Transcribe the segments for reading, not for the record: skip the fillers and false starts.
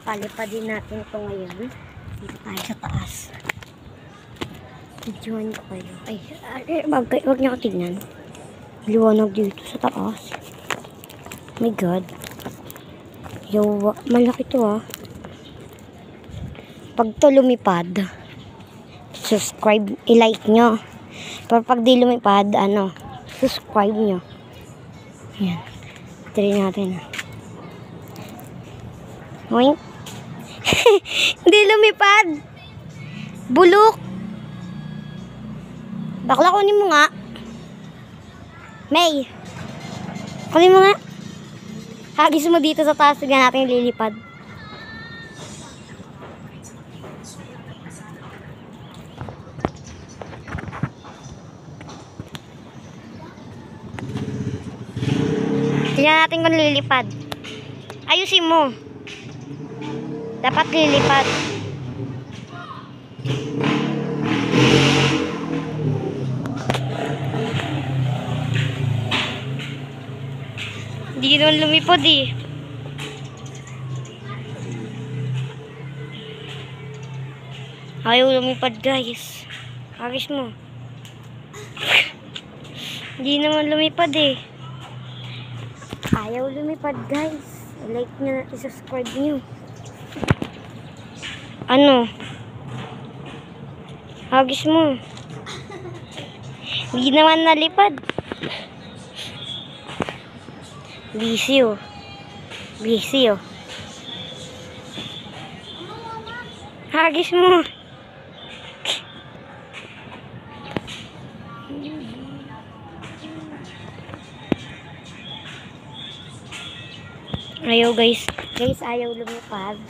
Papalipad din natin ito ngayon. Dito tayo sa taas. I-join ko kayo. Ay, wag niyo ko tignan. Liwanag dito sa taas. My God. Yo, malaki to ah. Pag to lumipad, subscribe, i-like nyo. Pero pag di lumipad, subscribe nyo. Yan. Try natin. Wait. Hindi lumipad. Bulok. Bakla, kunin mo nga. May. Kunin mo nga. Hagis mo dito sa taas. Tignan natin lilipad. Tignan natin kung lilipad. Ayusin mo. Dapat lilipad. Hindi naman lumipad eh. Ayaw lumipad guys. Agis mo. Hindi naman lumipad eh. Ayaw lumipad guys. Like nyo na, subscribe nyo. Agis mo. Hindi naman nalipad. Busy oh. Busy oh. Hagis mo. Ayaw guys. Guys, ayaw lumipad.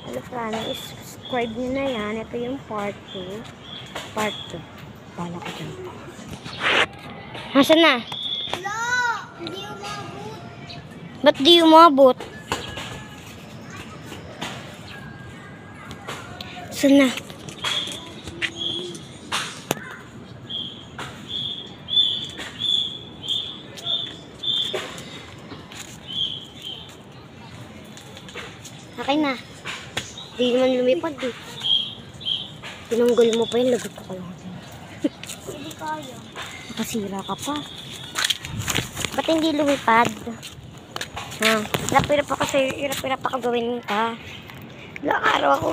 Ano plano is subscribe nyo na yan. Ito yung part 2. Part 2. Bala ko dyan. Nasaan na? Hindi umabot. Ba't di umabot? Saan na? Akin na. Di naman lumipad eh. Tinanggal mo pa yun. Lagot ko lang. Hindi kaya. Nakasira ka pa. Ba't hindi lumipad? Ha? Hirap-hirap ako gawin ka. Ilang araw ako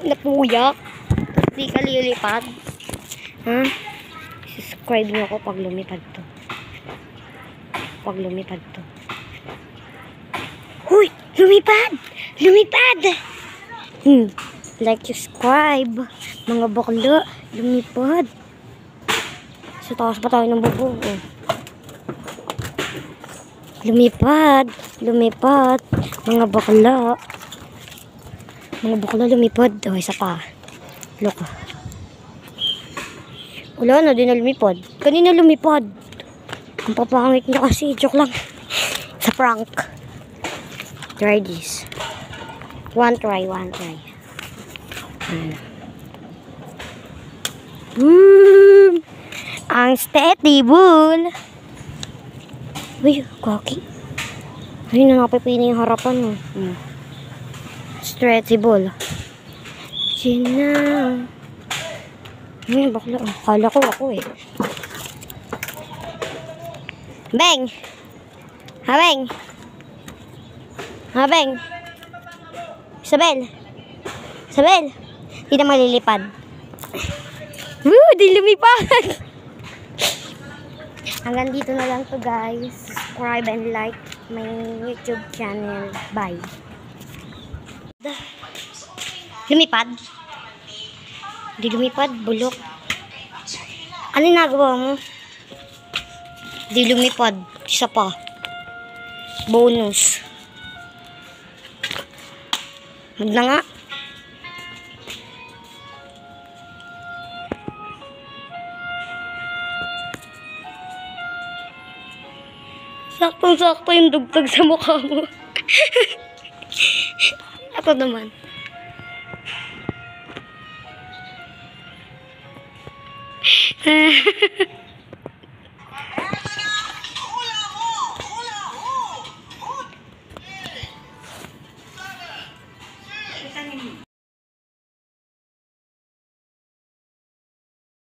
napuyak. Hindi ka lilipad. Ha? Subscribe mo ako pag lumipad to. Pag lumipad to. Huy! Lumipad! Lumipad! Like, subscribe. Mga bakla. Lumipad. Sa taas pa tayo ng bubong. Oh. Lumipad. Lumipad. Mga bakla. Mga bakla lumipad. Oh, isa pa. Look. Wala na, di na lumipad. Kanina lumipad. Ang papangit niya kasi. Joke lang. Sa prank. Try this. One try. Ang steady bull. Uy, kaki. Ay, napipili yung harapan mo. Stretchable. Sina. Ay, bakla. Kala ko ako eh. Beng! Habeng! Habeng! Isabel! Isabel! Hindi na malilipad. Woo! Di lumipad! Hanggang dito na lang to guys. Subscribe and like my YouTube channel. Bye! Lumipad? Di lumipad? Bulok? Ano nagawa mo? Di lumipad. Isa pa. Bonus. Huwag na nga. Saktong-sakto yung dugtog sa mukha mo. Ako naman.